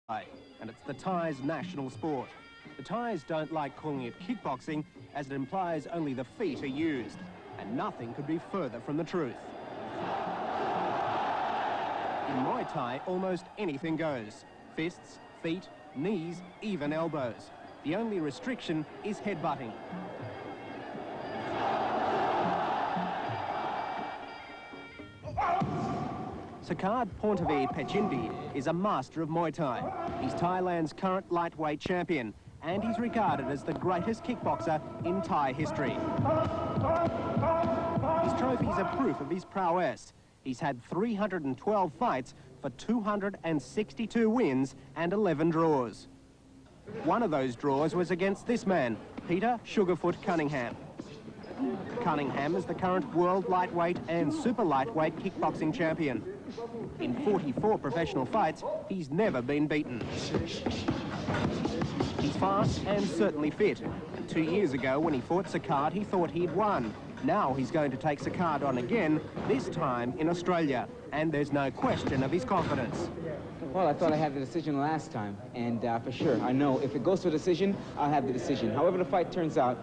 and it's the Thai's national sport. The Thais don't like calling it kickboxing, as it implies only the feet are used, and nothing could be further from the truth. In Muay Thai, almost anything goes. Fists, feet, knees, even elbows. The only restriction is headbutting. Sakad Petchyundee is a master of Muay Thai. He's Thailand's current lightweight champion, and he's regarded as the greatest kickboxer in Thai history. His trophies are proof of his prowess. He's had 312 fights for 262 wins and 11 draws. One of those draws was against this man, Peter Sugarfoot Cunningham. Cunningham is the current world lightweight and super lightweight kickboxing champion. In 44 professional fights, he's never been beaten. He's fast and certainly fit. And 2 years ago, when he fought Sakad, he thought he'd won. Now he's going to take Sakad on again, this time in Australia. And there's no question of his confidence. Well, I thought I had the decision last time, and for sure, I know if it goes to a decision, I'll have the decision. However the fight turns out,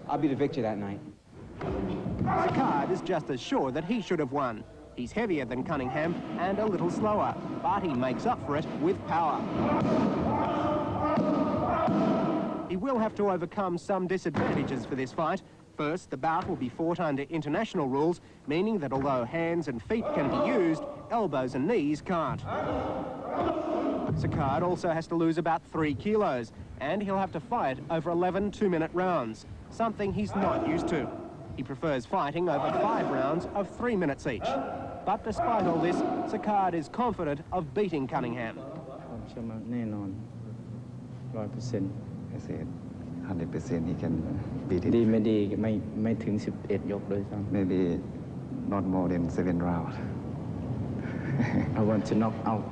I'll be the victor that night. Sakad is just as sure that he should have won. He's heavier than Cunningham and a little slower, but he makes up for it with power. He will have to overcome some disadvantages for this fight. First, the bout will be fought under international rules, meaning that although hands and feet can be used, elbows and knees can't. Sakad also has to lose about 3 kilos, and he'll have to fight over 11 two-minute rounds, something he's not used to. He prefers fighting over 5 rounds of 3 minutes each. But despite all this, Sakad is confident of beating Cunningham. I said 100% he can beat it. Maybe not more than 7 rounds. I want to knock out.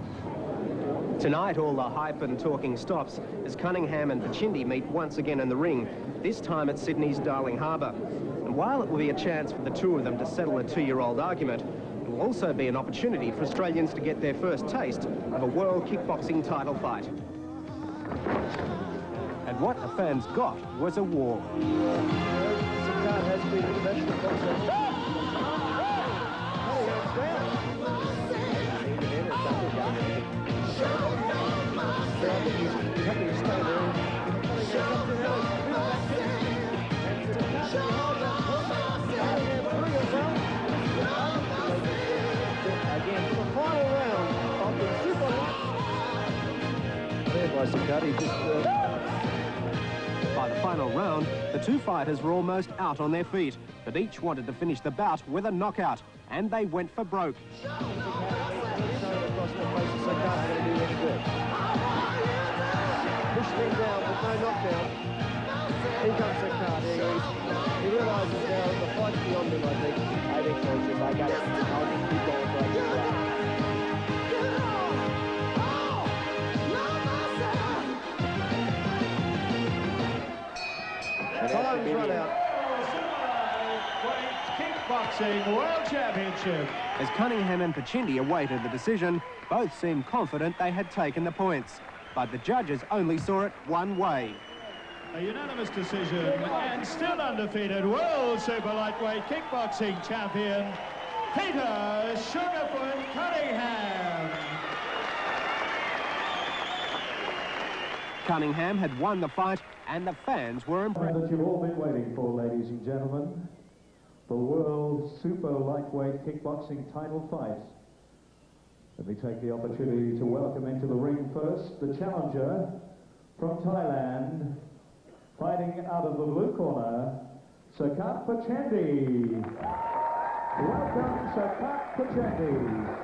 Tonight, all the hype and talking stops as Cunningham and Petchyundee meet once again in the ring, this time at Sydney's Darling Harbour. And while it will be a chance for the two of them to settle a 2-year-old argument, it will also be an opportunity for Australians to get their first taste of a world kickboxing title fight. And what the fans got was a war. Sakad has been a professional boxer. Again, for the final round of the super there by Sakad. By the final round, the two fighters were almost out on their feet, but each wanted to finish the bout with a knockout, and they went for broke. Pushed him down, but no knockdown. Here comes Sakad. He realises now the fight's beyond him, I think. I think so. He says, I got it. I'll just keep going for Time's run out. Kickboxing World Championship. As Cunningham and Petchyundee awaited the decision, both seemed confident they had taken the points. But the judges only saw it one way. A unanimous decision, and still undefeated world super lightweight kickboxing champion, Peter Sugarfoot Cunningham. Cunningham had won the fight, and the fans were impressed. That you've all been waiting for, ladies and gentlemen, the world super lightweight kickboxing title fight. Let me take the opportunity to welcome into the ring first the challenger from Thailand, fighting out of the blue corner, Sakad Petchyundee. Welcome, Sakad Petchyundee.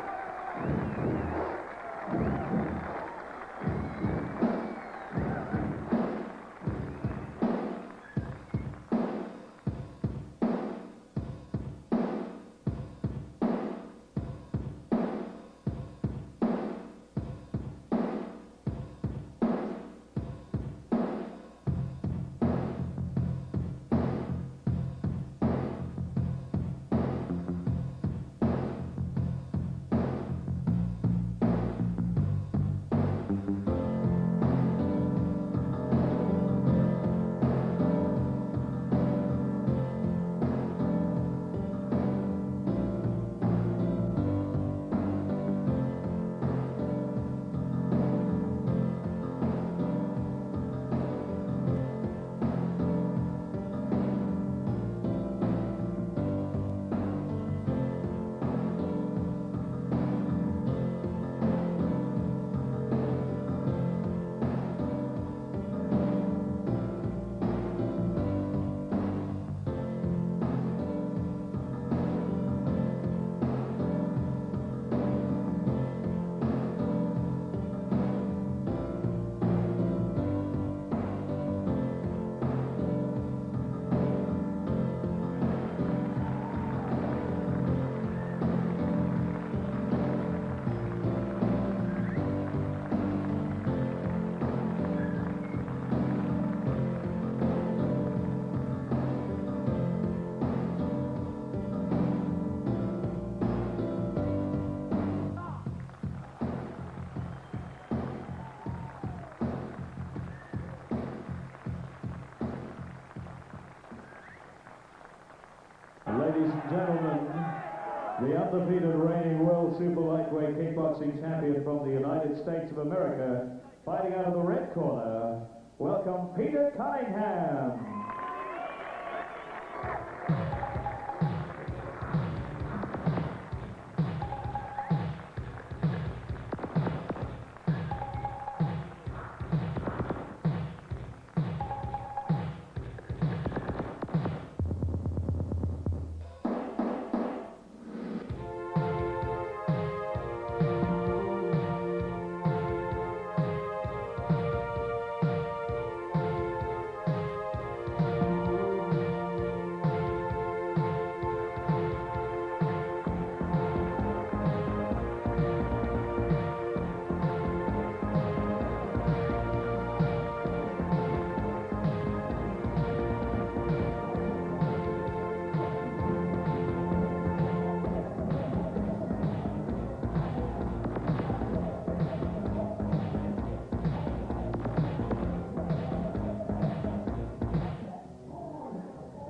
undefeated reigning world super lightweight kickboxing champion from the United States of America, fighting out of the red corner, welcome Peter Cunningham.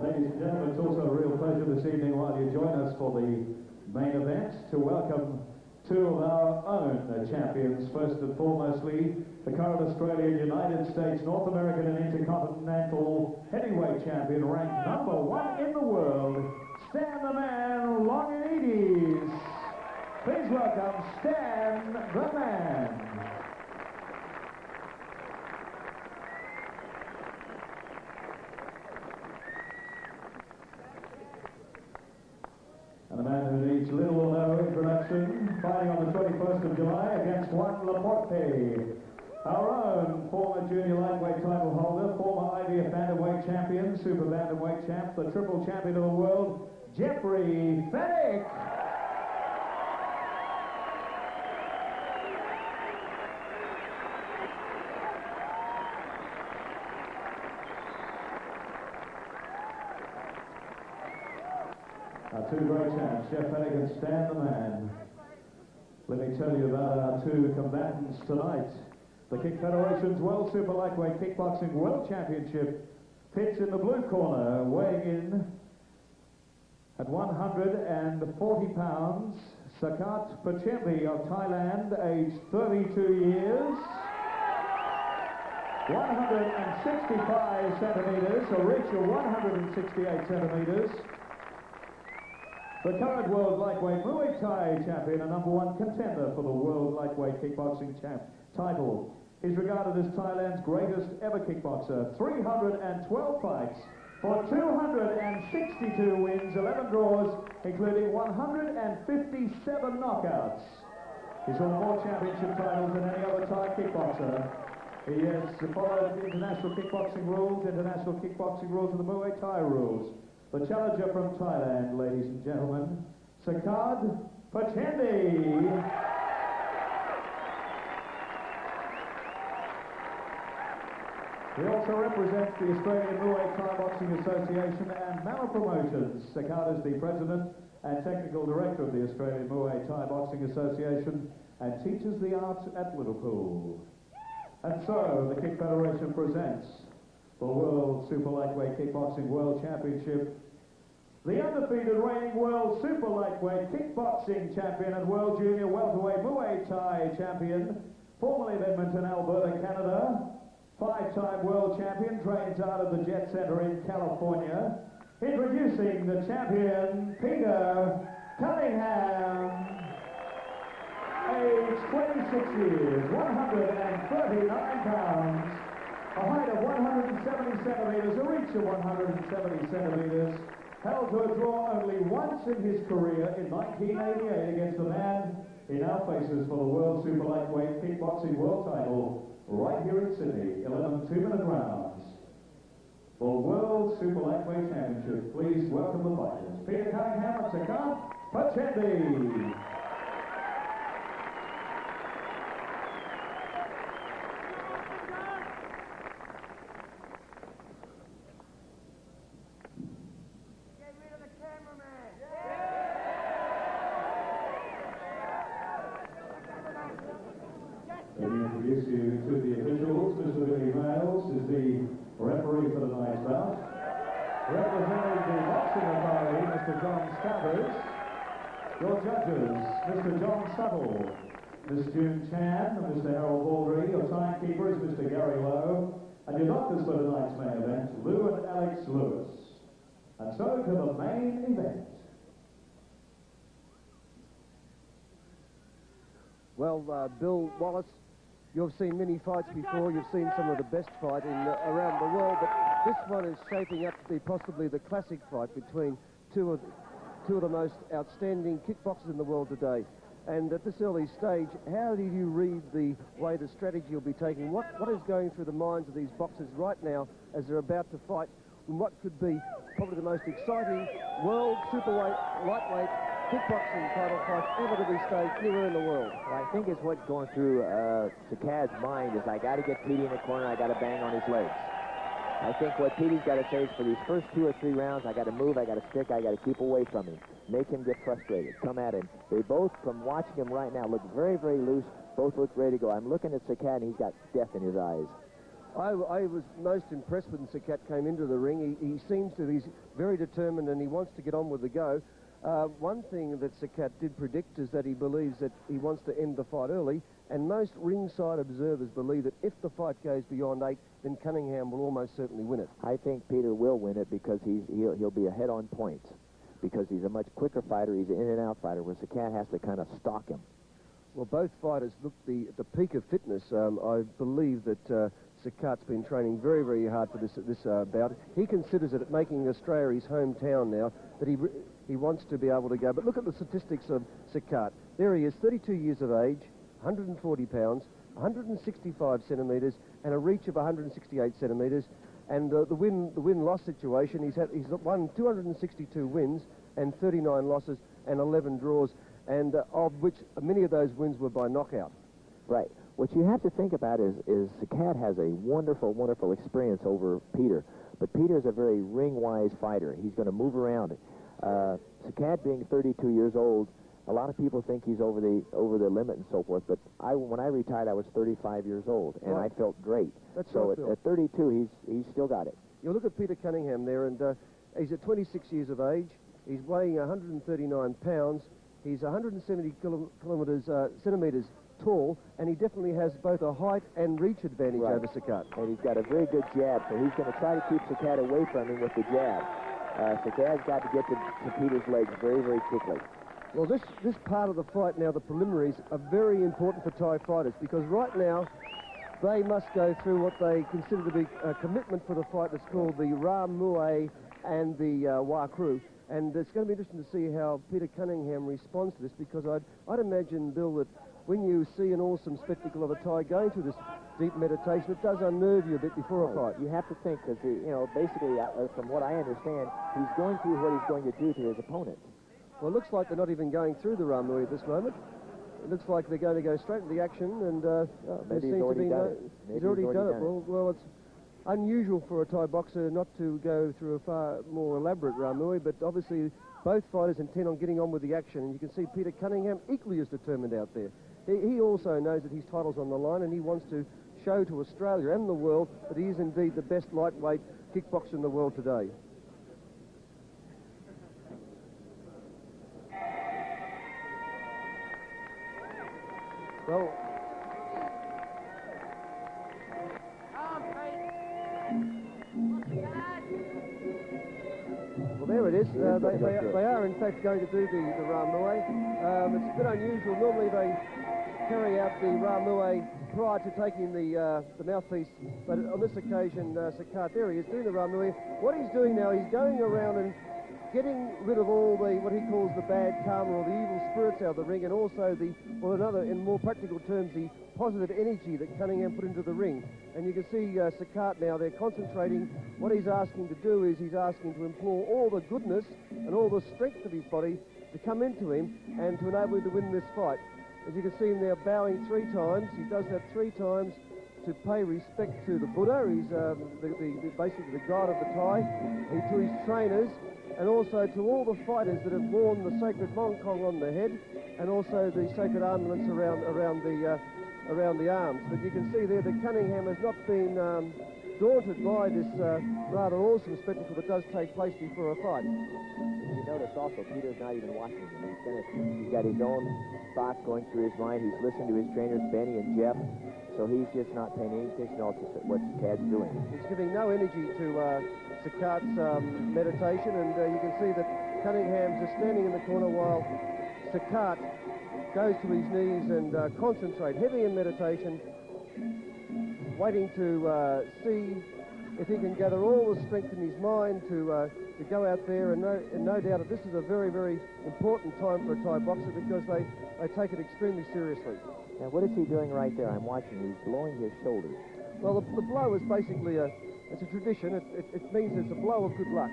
Ladies and gentlemen, it's also a real pleasure this evening while you join us for the main event to welcome two of our own champions. First and foremostly, the current Australian, United States, North American and Intercontinental heavyweight champion, ranked #1 in the world, Stan the Man Longinides. Please welcome Stan the Man. And a man who needs little or no introduction, fighting on the 21st of July against Juan Laporte, our own former junior lightweight title holder, former IBF bantamweight champion, super bantamweight champ, the triple champion of the world, Jeffrey Fennick. Our two great champs, Jeff Fennick and Stan the Man. Let me tell you about our two combatants tonight. The Kick Federation's World Super Lightweight Kickboxing World Championship pits in the blue corner, weighing in at 140 pounds, Sakad Petchyundee of Thailand, aged 32 years, 165 centimeters, a reach of 168 centimeters. The current world lightweight Muay Thai champion and #1 contender for the world lightweight kickboxing title. He's regarded as Thailand's greatest ever kickboxer. 312 fights for 262 wins, 11 draws, including 157 knockouts. He's won more championship titles than any other Thai kickboxer. He has followed international kickboxing rules and the Muay Thai rules. The challenger from Thailand, ladies and gentlemen, Sakad Petchyundee. He also represents the Australian Muay Thai Boxing Association and Mala Promotions. Sakad is the president and technical director of the Australian Muay Thai Boxing Association and teaches the art at Liverpool. And so, the Kick Federation presents the World Super Lightweight Kickboxing World Championship, the undefeated reigning World Super Lightweight Kickboxing Champion and World Junior Welterweight Muay Thai Champion, formerly of Edmonton, Alberta, Canada, 5-time World Champion, trains out of the Jet Center in California, introducing the champion, Peter Cunningham, age 26 years, 139 pounds, a height of 170 centimeters, a reach of 170 centimeters, held to a draw only once in his career in 1988 against the man he now faces for the World Super Lightweight Kickboxing World title right here in Sydney, 11 two-minute rounds. For World Super Lightweight Championship, please welcome the fighters, Peter Cunningham and Sakad Petchyundee. Let me introduce you to the officials. Mr. Billy Males is the referee for tonight's bout. Representing the boxing authority, Mr. John Stafford. Your judges, Mr. John Suttle, Miss June Chan, and Mr. Harold Baldry. Your timekeeper is Mr. Gary Lowe. And your doctors for tonight's main event, Lou and Alex Lewis. And so to the main event. Well, Bill Wallace, you've seen many fights before. You've seen some of the best fight around the world, but this one is shaping up to be possibly the classic fight between two of the most outstanding kickboxers in the world today. And at this early stage, how do you read the way the strategy will be taken? What is going through the minds of these boxers right now as they're about to fight in what could be probably the most exciting world superweight, lightweight kickboxing title fight ever to be staged anywhere in the world? Well, I think it's what's going through Sakad's mind is, I got to get Petey in the corner, I got to bang on his legs. I think what Petey's got to say is, for these first 2 or 3 rounds, I got to move, I got to stick, I got to keep away from him. Make him get frustrated. Come at him. They both, from watching him right now, look very, very loose. Both look ready to go. I'm looking at Sakad, and he's got death in his eyes. I was most impressed when Sakad came into the ring. He seems to, he's very determined and he wants to get on with the go. One thing that Sakad did predict is that he believes that he wants to end the fight early, and most ringside observers believe that if the fight goes beyond 8, then Cunningham will almost certainly win it. I think Peter will win it because he'll be ahead on points, because he's a much quicker fighter. He's an in-and-out fighter, where Sakad has to kind of stalk him. Well, both fighters look at the peak of fitness. I believe that Sakad's been training very, very hard for this bout. He considers it making Australia his hometown now, that he wants to be able to go. But look at the statistics of Sakad. There he is, 32 years of age, 140 pounds, 165 centimetres, and a reach of 168 centimetres. And the win-loss situation, he's won 262 wins and 39 losses and 11 draws, and of which many of those wins were by knockout. Right. What you have to think about is Sakad has a wonderful, wonderful experience over Peter. But Peter's a very ring-wise fighter. He's going to move around. Sakad, being 32 years old, a lot of people think he's over the limit and so forth. But when I retired, I was 35 years old, and I felt great. That's so right, at 32, he's still got it. You look at Peter Cunningham there, and he's at 26 years of age. He's weighing 139 pounds. He's 170 centimetres tall, and he definitely has both a height and reach advantage over Sakad. And he's got a very good jab, so he's going to try to keep Sakad away from him with the jab. Sakad's got to get to Peter's legs very, very quickly. Well, this part of the fight now, the preliminaries, are very important for Thai fighters, because right now they must go through what they consider to be a commitment for the fight that's called the Ramu and the Wakru. And it's going to be interesting to see how Peter Cunningham responds to this, because I'd imagine, Bill, that when you see an awesome spectacle of a Thai going through this deep meditation, it does unnerve you a bit before a fight. You have to think, because, basically, from what I understand, he's going through what he's going to do to his opponent. Well, it looks like they're not even going through the Ramu at this moment. It looks like they're going to go straight into the action, and maybe he's already done it. He's already done it. Well, it's unusual for a Thai boxer not to go through a far more elaborate Ramu, but obviously both fighters intend on getting on with the action, and you can see Peter Cunningham equally as determined out there. He also knows that his title's on the line, and he wants to show to Australia and the world that he is indeed the best lightweight kickboxer in the world today. Well, there it is. They are, in fact, going to do the Ramu. It's a bit unusual. Normally they carry out the Ramu prior to taking the mouthpiece, but on this occasion, Sakad, there he is, doing the Ramu. What he's doing now, he's going around and getting rid of all what he calls the bad karma or the evil spirits out of the ring, and also in more practical terms, the positive energy that Cunningham put into the ring. And you can see Sakad now, they're concentrating. What he's asking to do is he's asking to implore all the goodness and all the strength of his body to come into him and to enable him to win this fight. As you can see him now bowing 3 times. He does that 3 times to pay respect to the Buddha. He's basically the god of the Thai, to his trainers, and also to all the fighters that have worn the sacred mongkong on the head, and also the sacred armaments around the arms. But you can see there that Cunningham has not been daunted by this rather awesome spectacle that does take place before a fight. You notice also Peter's not even watching him. He's got his own thoughts going through his mind. He's listening to his trainers, Benny and Jeff, so he's just not paying any attention to what Sakad's doing. He's giving no energy to Sakad's meditation, and you can see that Cunningham's just standing in the corner while Sakad goes to his knees and concentrate, heavy in meditation, waiting to see if he can gather all the strength in his mind to go out there, and no doubt that this is a very, very important time for a Thai boxer because they take it extremely seriously. Now, what is he doing right there? I'm watching. He's blowing his shoulders. Well, the blow is basically it's a tradition. It means it's a blow of good luck.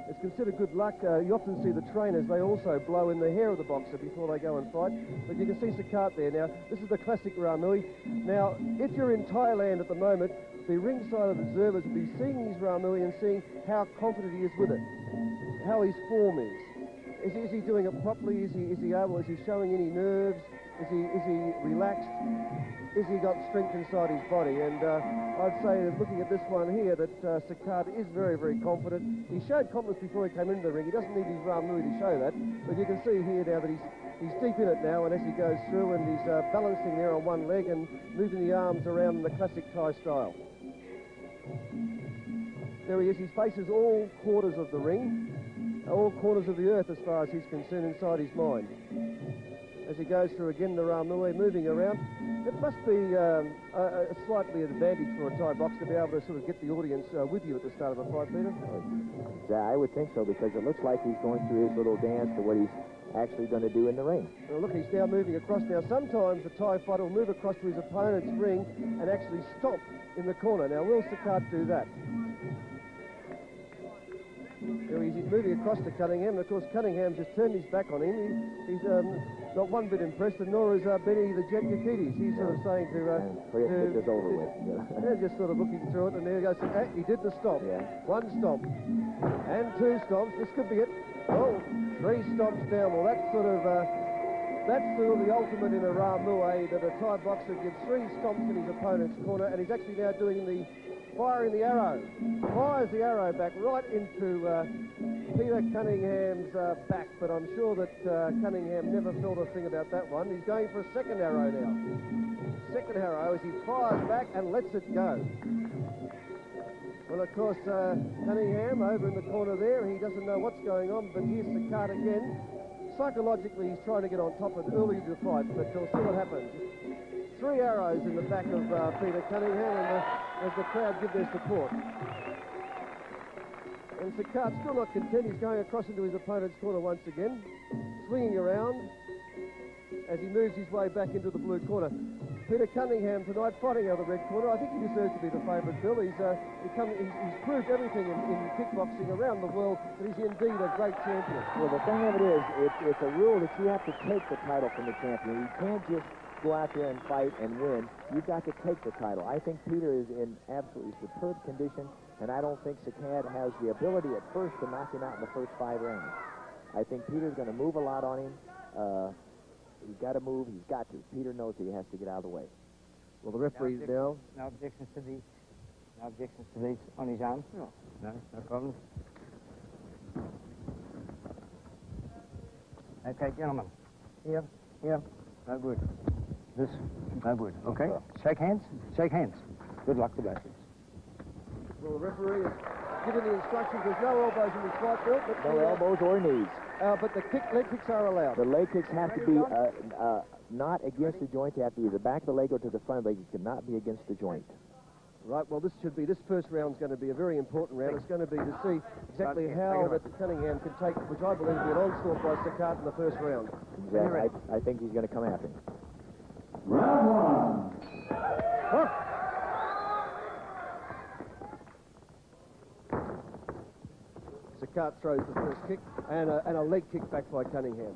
It's considered good luck. You often see the trainers, they also blow in the hair of the boxer before they go and fight. But you can see Sakad there. Now, this is the classic Ramu. Now, if you're in Thailand at the moment, the ringside observers will be seeing his Ramu and seeing how confident he is with it, how his form is. Is he doing it properly? Is he showing any nerves? Is he relaxed? Is he got strength inside his body? And I'd say, looking at this one here, that Sakad is very, very confident. He showed confidence before he came into the ring. He doesn't need his Ramu to show that, but you can see here now that he's deep in it now, and as he goes through, and he's balancing there on one leg and moving the arms around in the classic Thai style. There he is. He faces all quarters of the ring, all corners of the earth as far as he's concerned inside his mind. As he goes through again the Ramu, moving around, it must be a slightly advantage for a Thai boxer to be able to sort of get the audience with you at the start of a fight, Peter. Yeah, I would think so, because it looks like he's going through his little dance to what he's actually going to do in the ring. Well, look, he's now moving across. Now, sometimes the Thai fighter will move across to his opponent's ring and actually stop in the corner. Now, will Sakad do that? There he's moving across to Cunningham, and of course Cunningham just turned his back on him. He's not one bit impressed, and nor is Benny the Jet Yakitis. He's sort of saying get this over with. They're just sort of looking through it, and there he goes. He did the stop. Yeah. One stop. And two stops. This could be it. Oh, three stops down. Well, that's sort of the ultimate in a Ramu, that a Thai boxer gives three stomps in his opponent's corner, and he's actually now doing the firing the arrow. Fires the arrow back right into Peter Cunningham's back, but I'm sure that Cunningham never felt a thing about that one. He's going for a second arrow now. Second arrow as he fires back and lets it go. Well, of course, Cunningham over in the corner there, he doesn't know what's going on, but here's Sakad again. Psychologically, he's trying to get on top of it early in the fight, but we'll see what happens. Three arrows in the back of Peter Cunningham, and as the crowd give their support. And Sakad's still not content. He's going across into his opponent's corner once again, swinging around as he moves his way back into the blue corner. Peter Cunningham tonight fighting out of the red corner. I think he deserves to be the favourite, Bill. He's proved everything in kickboxing around the world that he's indeed a great champion. Well, the thing of it is, it's a rule that you have to take the title from the champion. You can't just go out there and fight and win. You've got to take the title. I think Peter is in absolutely superb condition, and I don't think Sakad has the ability at first to knock him out in the first 5 rounds. I think Peter's going to move a lot on him. He's got to move. He's got to. Peter knows that he has to get out of the way. Well, the referee's now. No objections to these. No objections to these on his arm. No problems. Okay, gentlemen. Here. No good. This, no good. Okay. Shake hands. Shake hands. Good luck to both of you. Well, the referee has given the instructions. There's no elbows in this fight, Bill. But no elbows or knees. But the leg kicks are allowed. The leg kicks have to be not against the joint. They have to be the back of the leg or to the front of the leg. It cannot be against the joint. Right, well, this first round's going to be a very important round. It's going to be to see exactly how that Cunningham can take, which I believe will be an onslaught by Sakad in the first round. Exactly. I think he's going to come after him. Round 1. Sakad throws the first kick and a leg kick back by Cunningham.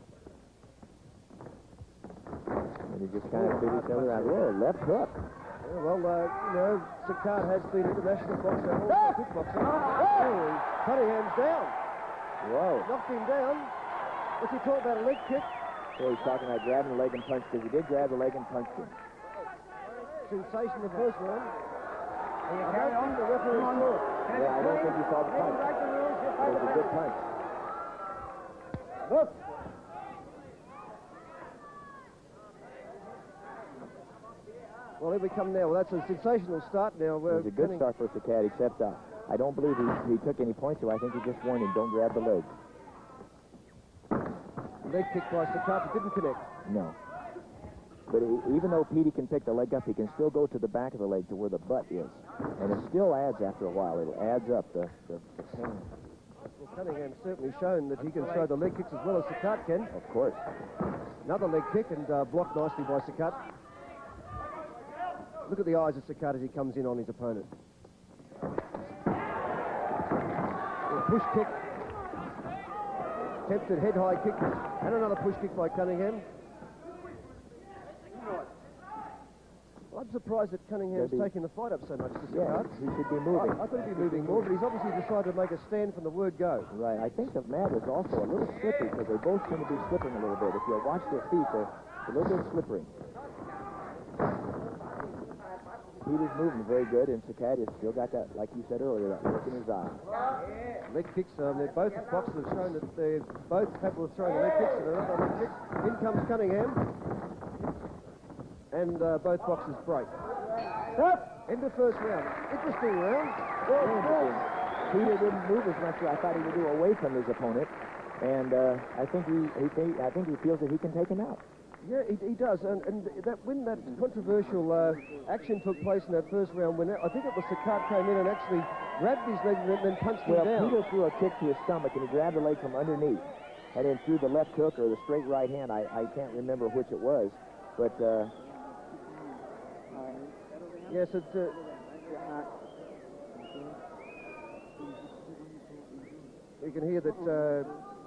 And he just kind of fit each other out. Whoa, left hook. Yeah, well, you know, Sakad has been international boxer and also kickboxer. Oh, Cunningham's down. Whoa. Knocked him down. What's he talking about, a leg kick? Yeah, he's talking about grabbing the leg and punch, because he did grab the leg and punched him. Sensation the first round. carry on. The referee saw it. Yeah, I don't think he saw the punch. Break the rules. Just It by was the a good back. punch. Look. Well, here we come now. Well, that's a sensational start now. It was a good start for Sakad, except I don't believe he took any points, so I think he just warned him, don't grab the leg. Leg kick by Sakad didn't connect. No. But even though Petey can pick the leg up, he can still go to the back of the leg to where the butt is. And it still adds after a while. It adds up the pain. Well, Cunningham's certainly shown that he can throw the leg kicks as well as Sakad can. Of course. Another leg kick and blocked nicely by Sakad. Look at the eyes of Sakad as he comes in on his opponent. A push kick. Attempted head-high kick. And another push kick by Cunningham. Well, I'm surprised that Cunningham's taking the fight up so much to Sakad. Yeah, he should be moving. I thought he'd be moving more, but he's obviously decided to make a stand from the word go. Right. I think the mat is also a little slippery because they both seem to be slipping a little bit. If you watch their feet, they're a little bit slippery. Petey's moving very good, and Sakad has still got that, like you said earlier, that look in his eye. Leg kicks, they're both boxers have shown that they're both capable of throwing leg kicks and another leg kick. In comes Cunningham. And both boxers break. End of first round. Interesting round. Petey didn't move as much as I thought he would do away from his opponent, and I think he feels that he can take him out. Yeah, he does, and that when that controversial action took place in that first round, when I think it was Sakad came in and actually grabbed his leg and then punched him down. Peter threw a kick to his stomach, and he grabbed the leg from underneath, and then threw the left hook or the straight right hand. I can't remember which it was, but yes, it. You can hear that.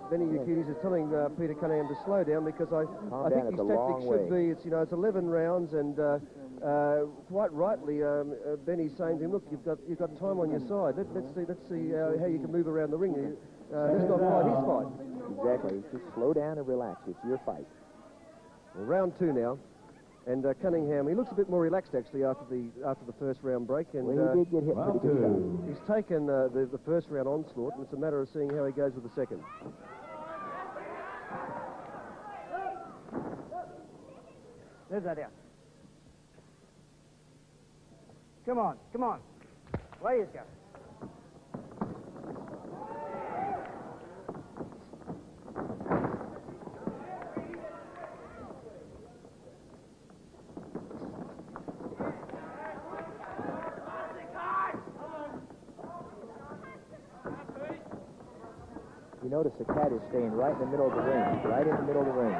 Benny Yakides is telling Peter Cunningham to slow down because I think his tactics should be, it's 11 rounds and quite rightly Benny's saying to him, look, you've got time on your side. Let's see how you can move around the ring. Let's not fight his fight. Exactly. Just slow down and relax. It's your fight. Well, round two now. And Cunningham, he looks a bit more relaxed actually after the first round break. And well, he did get hit pretty good. He's taken the first round onslaught, and it's a matter of seeing how he goes with the second. There's that out. Come on, come on. Away you go. You notice the cat is staying right in the middle of the ring, right in the middle of the ring.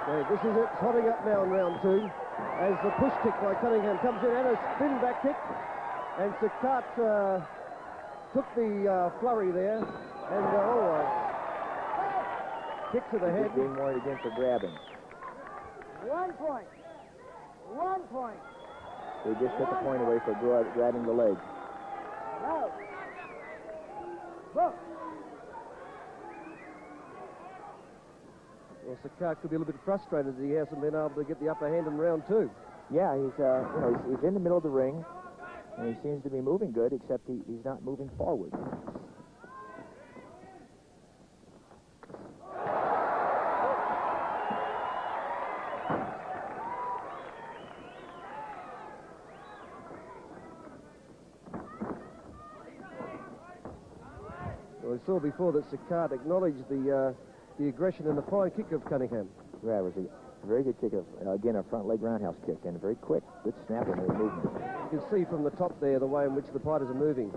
Okay, this is it. It's hotting up now in round two as the push kick by Cunningham comes in and a spin back kick. And Sakad took the flurry there and kick to the head. He's being warned again for grabbing. 1 point. 1 point. They just took a point away for grabbing the leg. No. Look. Well, Sakad could be a little bit frustrated that he hasn't been able to get the upper hand in round two. Yeah, he's in the middle of the ring, and he seems to be moving good, except he's not moving forward. Well, we saw before that Sakad acknowledged the aggression and the fine kick of Cunningham. Yeah, it was a very good kick, again, a front leg roundhouse kick, and very quick, good snap in the movement. You can see from the top there the way in which the fighters are moving.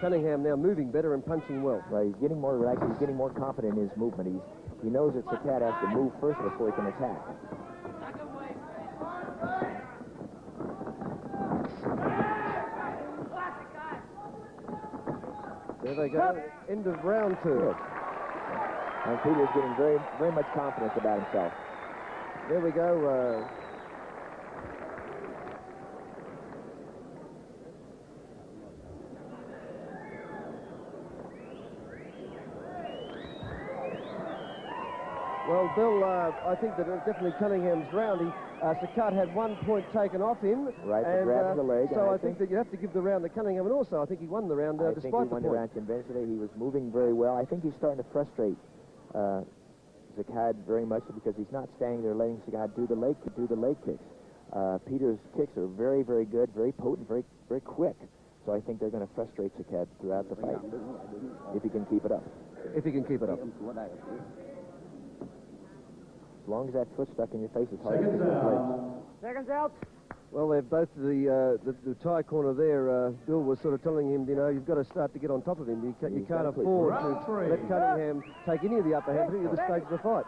Cunningham now moving better and punching well. Right, he's getting more relaxed, he's getting more confident in his movement. He knows that Sakad has to move first before he can attack. There they go. End of round two. Yes. And Peter's getting very, very much confidence about himself. There we go. Well, Bill, I think that definitely Cunningham's round. Sakad had 1 point taken off him. Right, for grabbing the leg. So I think that you have to give the round to Cunningham, and also I think he won the round despite the point. I think he won the round convincingly. He was moving very well. I think he's starting to frustrate Sakad very much because he's not standing there letting Sakad do the leg kicks. Peter's kicks are very, very good, very potent, very, very quick. So I think they're going to frustrate Sakad throughout the fight if he can keep it up. If he can keep it up. As long as that foot's stuck in your face, it's hard to keep those legs. Seconds out. Well, they're both the tie corner there. Bill was sort of telling him, you know, you've got to start to get on top of him. You can't afford to let Cunningham take any of the upper hand, particularly at this stage of the fight.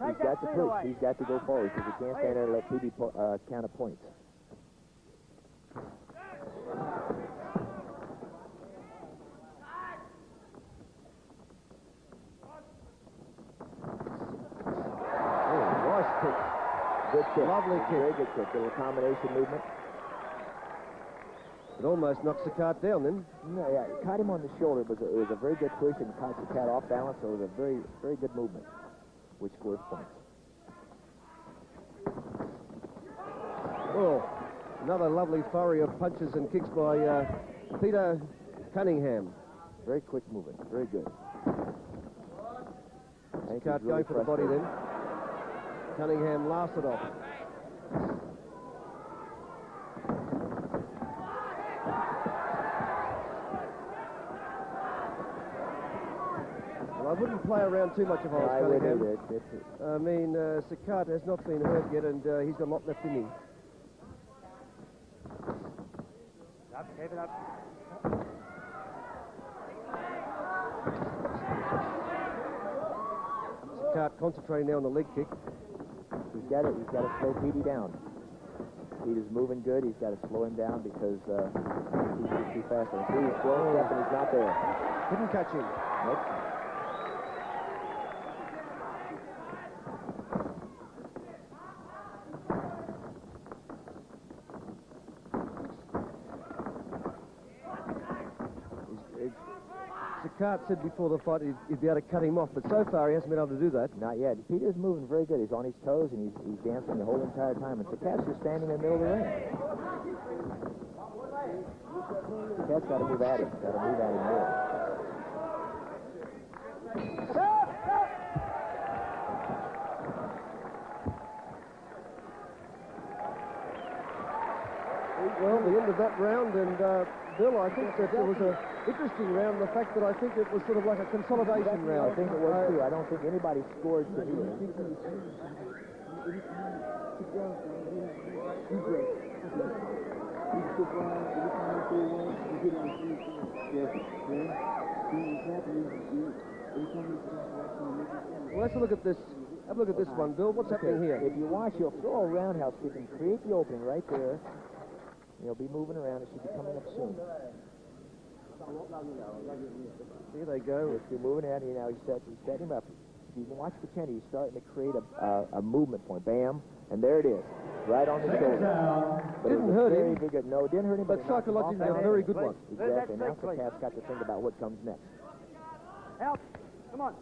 He's got to push. He's got to go forward because he can't stand there and let PB count of points. Good kick. Lovely kick. Very good kick. Little combination movement. It almost knocks Sakad down then. No, yeah, it caught him on the shoulder. It was a very good push and caught Sakad off balance, so it was a very, very good movement, which scores points. Oh, another lovely flurry of punches and kicks by Peter Cunningham. Very quick movement. Very good. Sakad going for the body then. Cunningham laughs it off. Well, I wouldn't play around too much if I was Cunningham. I mean, Sakad has not been hurt yet, and he's got a lot left in him. Keep it up. Sakad concentrating now on the leg kick. He's got to slow Petey down. Peter's moving good. He's got to slow him down because he's too fast. And he's slowing up and he's not there. Couldn't catch him. Nope. Sakad said before the fight he'd be able to cut him off, but so far he hasn't been able to do that. Not yet. Peter's moving very good. He's on his toes and he's dancing the whole entire time. And Sakad's just standing in the middle of the ring. Sakad's got to move at him. Got to move at him more. Well, the end of that round, and Bill, I think that it was an interesting round, the fact that I think it was sort of like a consolidation round. I think it was too. I don't think anybody scored to me. Well, let's look at this. Have a look at this one, Bill. What's happening here? If you watch, he'll throw a roundhouse kick and create the opening right there. He'll be moving around. It should be coming up soon. Here they go. He's moving around. Now he's setting him up. If you can watch Petchyundee, he's starting to create a movement point. Bam. And there it is. Right on the shoulder. Didn't hurt him. Good. No, it didn't hurt him. But psychologically, a very good one. Exactly. Now Sakad's got to think about what comes next. Help. Come on.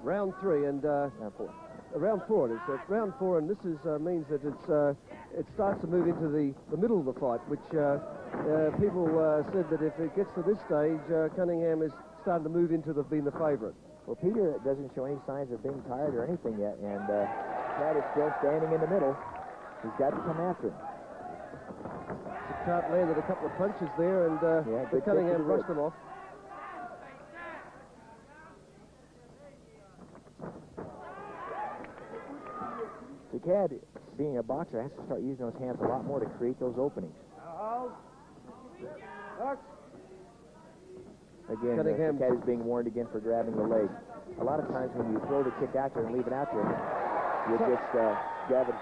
Round 3 and Round 4. Round 4 it is. It's round 4, and this is means that it starts to move into the middle of the fight, which people said that if it gets to this stage, Cunningham is starting to move into being the favourite. Well, Peter doesn't show any signs of being tired or anything yet, and Sakad is still standing in the middle. He's got to come after him. Sakad landed a couple of punches there, and but Cunningham brushed them off. Sakad, being a boxer, has to start using those hands a lot more to create those openings. Again, Sakad is being warned again for grabbing the leg. A lot of times when you throw the kick out there and leave it out there, you just grab it,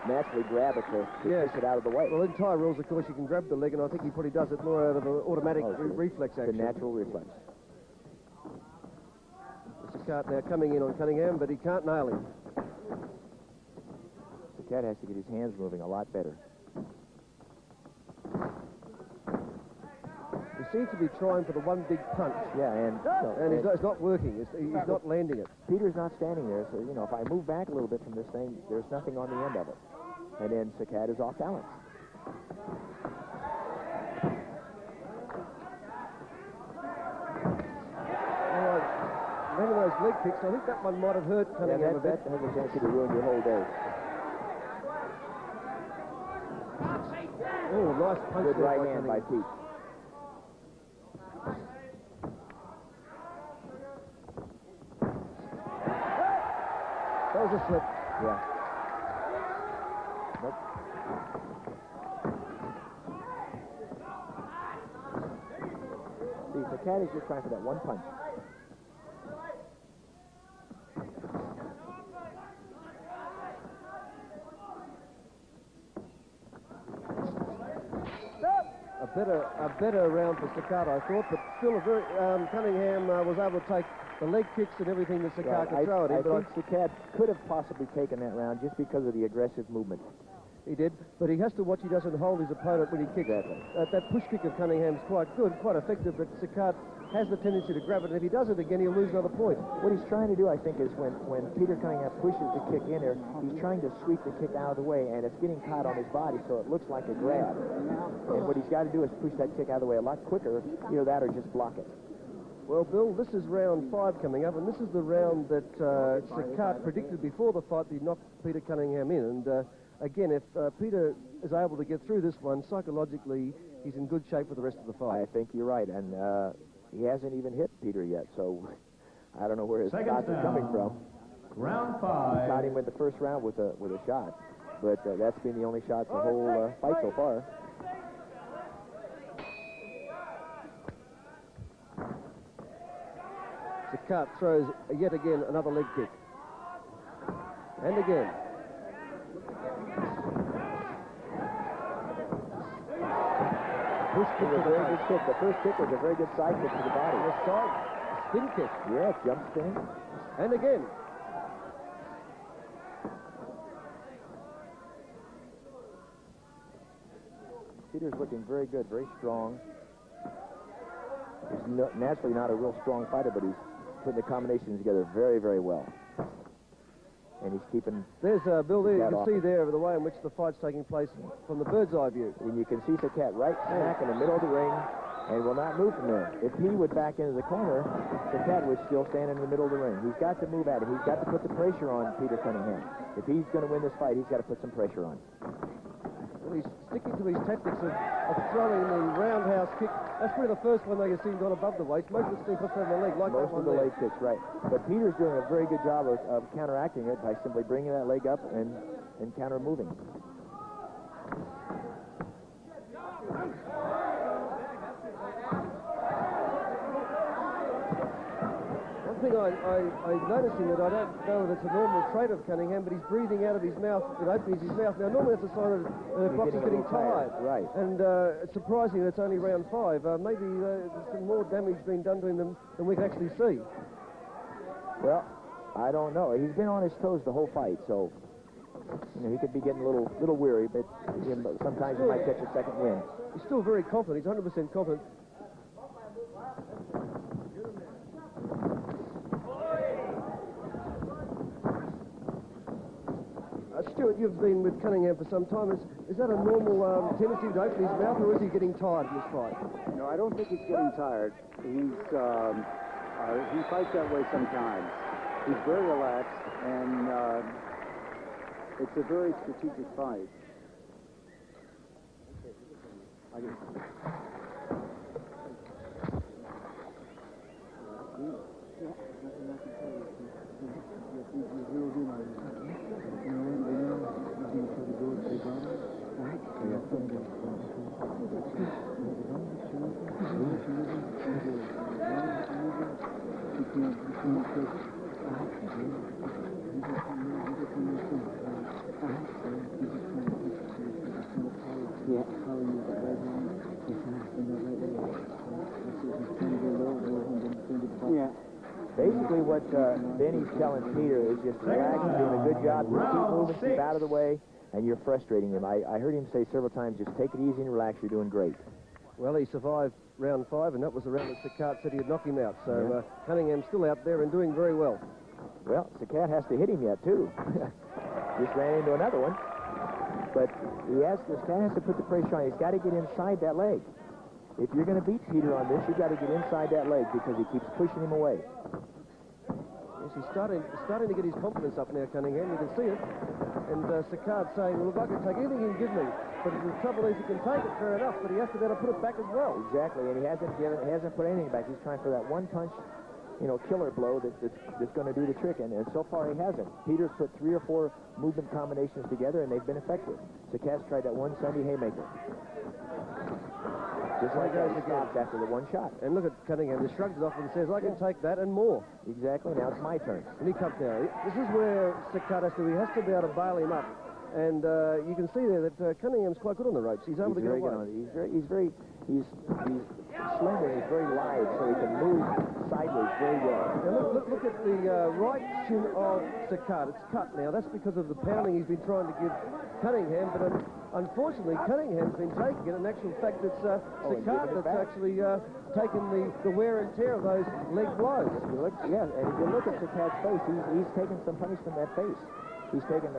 naturally grab it to push it out of the way. Well, in Thai rules, of course, you can grab the leg, and I think he probably does it more out of an automatic reflex action. The natural reflex. Sakad now coming in on Cunningham, but he can't nail him. Sakad has to get his hands moving a lot better. He's seems to be trying for the one big punch. Yeah, and it's not working. He's not landing it. Peter's not standing there, so, you know, if I move back a little bit from this thing, there's nothing on the end of it. And then Sakad is off balance. One of those leg kicks, I think that one might have hurt Cunningham a bit. That has a chance to ruin your whole day. Oh, nice punch. Good right hand by Pete. That was a slip. Yeah. Nope. See, Sakad is just trying for that one punch. A better round for Sakad, I thought, but still a very Cunningham was able to take the leg kicks and everything that Sakad could throw at him. I think Sakad could have possibly taken that round just because of the aggressive movement. He did, but he has to watch he doesn't hold his opponent when he kicks. Exactly. That push kick of Cunningham's quite good, quite effective, but Sakad has the tendency to grab it, and if he does it again, he'll lose another point. What he's trying to do, I think, is when Peter Cunningham pushes the kick in there, he's trying to sweep the kick out of the way, and it's getting caught on his body, so it looks like a grab. And what he's got to do is push that kick out of the way a lot quicker, either that or just block it. Well, Bill, this is round 5 coming up, and this is the round that Sakad predicted before the fight that he knocked Peter Cunningham in. And again, if Peter is able to get through this one, psychologically, he's in good shape for the rest of the fight. I think you're right, and he hasn't even hit Peter yet, so I don't know where his shots are coming from. Round 5. He caught him with the first round with a shot, but that's been the only shot the whole fight so far. Sakad throws yet again another leg kick. And again. Push kick was a very good kick. The first kick was a very good side kick to the body. A side spin kick. Yeah, jump spin. And again. Peter's looking very good, very strong. He's naturally not a real strong fighter, but he's putting the combinations together very, very well. And he's keeping... There's Bill there, you can see there the way in which the fight's taking place from the bird's eye view. And you can see Sakad right smack in the middle of the ring and will not move from there. If he would back into the corner, Sakad would still stand in the middle of the ring. He's got to move at it. He's got to put the pressure on Peter Cunningham. If he's going to win this fight, he's got to put some pressure on. Well, he's sticking to his tactics of throwing the roundhouse kick. That's probably the first one they have seen gone above the waist. Most of the stuff from the leg, like most that one of the there. leg kicks, right. But Peter's doing a very good job of counteracting it by simply bringing that leg up and counter-moving. One thing I'm noticing that I don't know if it's a normal trait of Cunningham, but he's breathing out of his mouth. It opens his mouth. Now, normally that's a sign of the boxer's getting tired. Right. And it's surprising that it's only round 5. Maybe there's some more damage being done to him than we can actually see. Well, I don't know. He's been on his toes the whole fight, so you know, he could be getting a little weary, but sometimes he might catch a second wind. He's still very confident. He's 100% confident. Stuart, you've been with Cunningham for some time. Is that a normal tendency to open his mouth, or is he getting tired in this fight? No, I don't think he's getting tired. He fights that way sometimes. He's very relaxed, and it's a very strategic fight. Basically, what Benny's telling Peter is just relax, you're doing a good job, just keep moving, keep out of the way, and you're frustrating him. I heard him say several times, just take it easy and relax, you're doing great. Well, he survived round 5, and that was the round that Sakad said he'd knock him out. So Cunningham's still out there and doing very well. Well, Sakad has to hit him yet, too. Just ran into another one. But Sakad has to put the pressure on. He's got to get inside that leg. If you're going to beat Peter on this, you've got to get inside that leg because he keeps pushing him away. Yes, he's starting to get his confidence up now, Cunningham. You can see it. And Sakad saying, well, look, I can take anything you can give me. But the trouble is he can take it, fair enough, but he has to be able to put it back as well. Exactly, and he hasn't put anything back. He's trying for that one punch, killer blow that's going to do the trick, and so far he hasn't. Peter's put 3 or 4 movement combinations together, and they've been effective. Sakad's tried that one Sunday haymaker. Just like that, he stops after the one shot. And look at Cunningham, he shrugs it off and says, I can take that and more. Exactly, now it's my turn. And he comes now. This is where Sakad has to be able to bail him up. And you can see there that Cunningham's quite good on the ropes. He's able to get away. He's slender, he's very lithe, so he can move sideways very well. Now look at the right shin of Sakad. It's cut now. That's because of the pounding he's been trying to give Cunningham, but unfortunately Cunningham's been taking it. In actual fact, it's Sakad that's actually taken the wear and tear of those leg blows. And if you look at Sakad's face, he's taken some punishment from that face. He's taken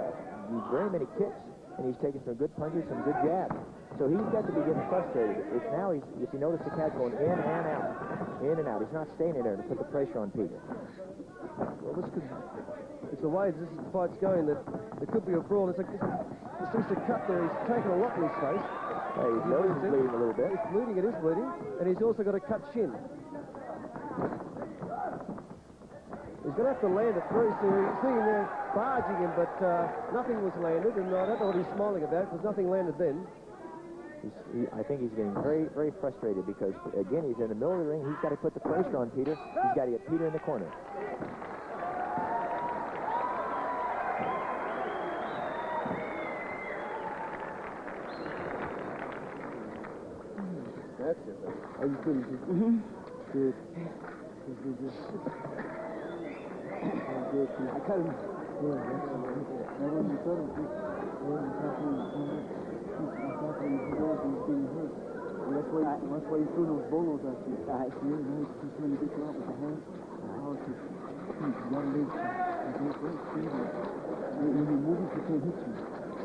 very many kicks, and he's taken some good punches, some good jabs. So he's got to be getting frustrated. If you notice Sakad going in and out. He's not staying in there to put the pressure on Peter. Well, it's the way this fight's going that there could be a brawl. You see Sakad there, he's taken a lot in his face. His nose is bleeding a little bit. It's bleeding, it is bleeding, and he's also got a cut shin. He's going to have to land it very soon. You see him there barging him, but nothing was landed, and I don't know what he's smiling about because nothing landed then. I think he's getting very, very frustrated because, again, he's in the middle of the ring. He's got to put the pressure on Peter. He's got to get Peter in the corner. That's it. How you feeling? Good. Good. I cut him. Yeah, that's it. Now when you thought of it, he's being hurt. And that's why you threw those bolos at you. I see it. He's trying to get you out with the hands. How to one leg. When you move it, you can't hit you.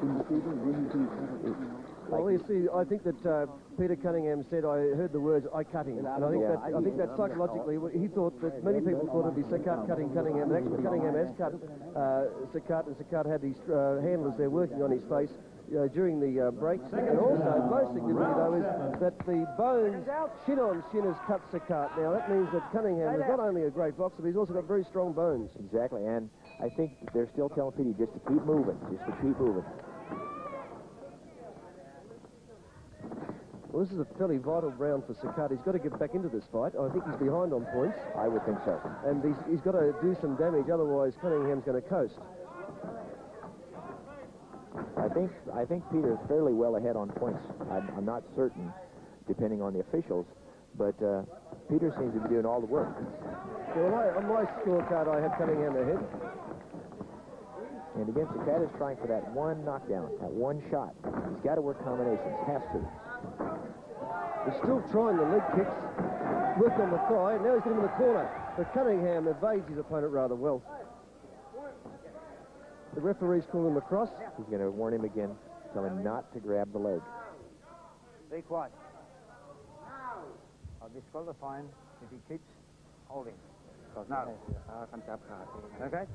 When you stay there, then you can cut it. Well, you see, I think that Peter Cunningham said, I heard the words, I cut him. And I think that psychologically, he thought that many people thought it'd be Sakad cutting Cunningham, but actually Cunningham has cut Sakad, and Sakad had these handlers there working on his face during the breaks. And also, most significant, though, is that the bones, shin on shin, has cut Sakad. Now, that means that Cunningham is not only a great boxer, but he's also got very strong bones. Exactly, and I think they're still telling Peter just to keep moving, Well, this is a fairly vital round for Sakad. He's got to get back into this fight. I think he's behind on points. I would think so. And he's got to do some damage, otherwise Cunningham's going to coast. I think Peter's fairly well ahead on points. I'm not certain, depending on the officials, but Peter seems to be doing all the work. Well, on my scorecard, I have Cunningham ahead. And again, Sakad is trying for that one knockdown, that one shot. He's got to work combinations, has to. He's still trying the leg kicks, work on the thigh, now he's got him in the corner. But Cunningham evades his opponent rather well. The referee's calling him across. He's going to warn him again, tell him not to grab the leg. Be quiet. I'll disqualify him if he keeps holding. No. Okay?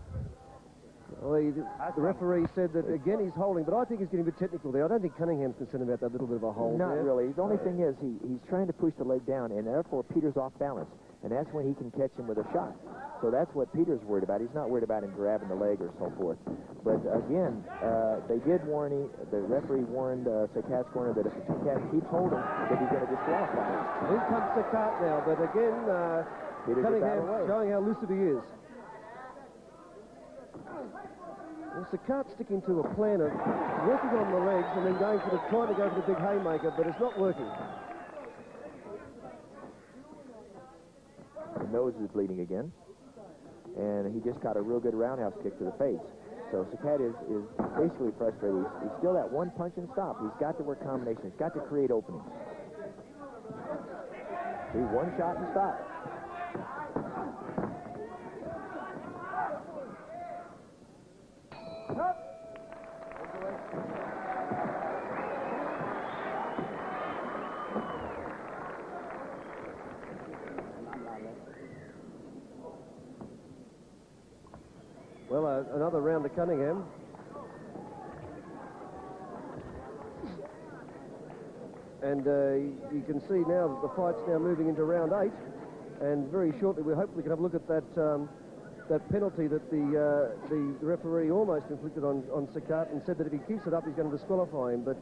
Well, the referee said that, again, he's holding, but I think he's getting a bit technical there. I don't think Cunningham's concerned about that little bit of a hold. Not really. The only thing is he's trying to push the leg down, and therefore Peter's off balance, and that's when he can catch him with a shot. So that's what Peter's worried about. He's not worried about him grabbing the leg or so forth. But again, they did warn him, the referee warned Sakad's corner that if Sakad keeps holding, that he's going to disqualify him. Here comes Sakad now, but again, Cunningham showing how lucid he is. Well, Sakad's sticking to a plan of working on the legs and then trying to go for the big haymaker, but it's not working. The nose is bleeding again, and he just got a real good roundhouse kick to the face. So Sakad is basically frustrated. He's still that one punch and stop. He's got to work combinations. He's got to create openings. See, one shot and stop. Well, another round to Cunningham. And you can see now that the fight's now moving into round 8. And very shortly, we hopefully can have a look at that that penalty that the referee almost inflicted on Sakad and said that if he keeps it up, he's going to disqualify him. But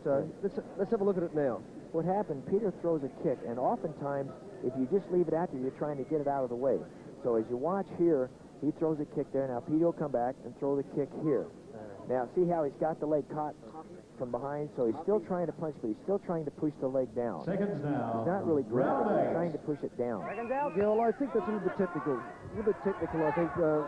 let's have a look at it now. What happened, Peter throws a kick, and oftentimes, if you just leave it out there, you're trying to get it out of the way. So as you watch here, he throws a kick there. Now Peter will come back and throw the kick here. Now see how he's got the leg caught from behind, so he's still trying to punch, but he's still trying to push the leg down. Seconds now. He's not really grabbing, he's trying to push it down. Yeah, well, I think that's a little bit technical. A little bit technical, I think, Bill.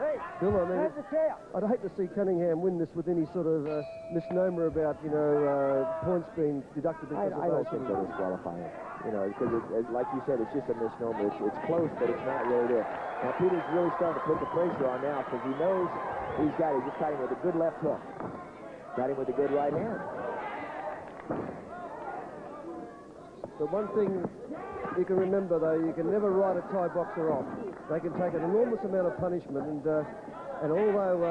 I mean, I'd hate to see Cunningham win this with any sort of misnomer about, you know, points being deducted because I don't think they'll disqualify him. You know, because like you said, it's just a misnomer. It's close, but it's not really there. Now Peter's really starting to put the pressure on now because he knows he's got it. He just got him with a good left hook. Got him with a good right hand. The one thing you can remember, though, you can never write a Thai boxer off. They can take an enormous amount of punishment, and although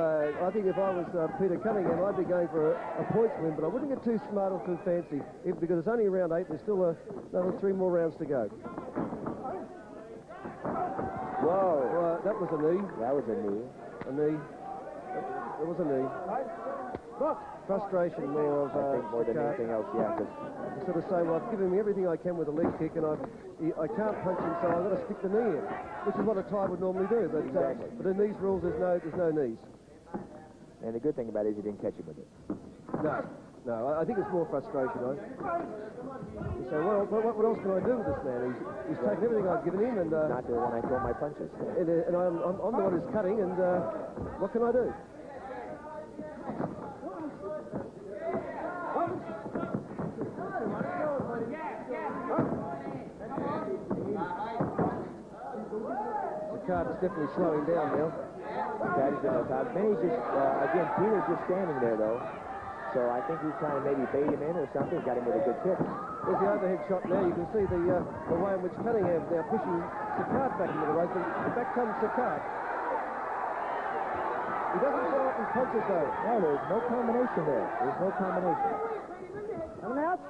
I think if I was Peter Cunningham, I'd be going for a points win, but I wouldn't get too smart or too fancy, because it's only round 8. There's still another 3 more rounds to go. Whoa! That was a knee. That was a knee. A knee. That was a knee. Frustration more of I think more than anything else, yeah. You sort of say, well, I've given him everything I can with a leg kick, and I can't punch him, so I've got to stick the knee in, which is what a Thai would normally do. But, exactly. But in these rules, there's no knees. And the good thing about it is he didn't catch him with it. No, I think it's more frustration. You say, well, what else can I do with this man? He's taken everything I've given him, and not the one I throw my punches. And I'm the one who's cutting, and what can I do? Sakad's definitely slowing down now. That is enough time. Then he's just, again, Peter's just standing there, though. So I think he's trying to maybe bait him in or something. Got him with a good kick. There's the overhead shot now. You can see the way in which Cunningham's now pushing Sakad back into the race. And back comes Sakad. He doesn't follow up his punches, though. No, there's no combination there. There's no combination. Coming out.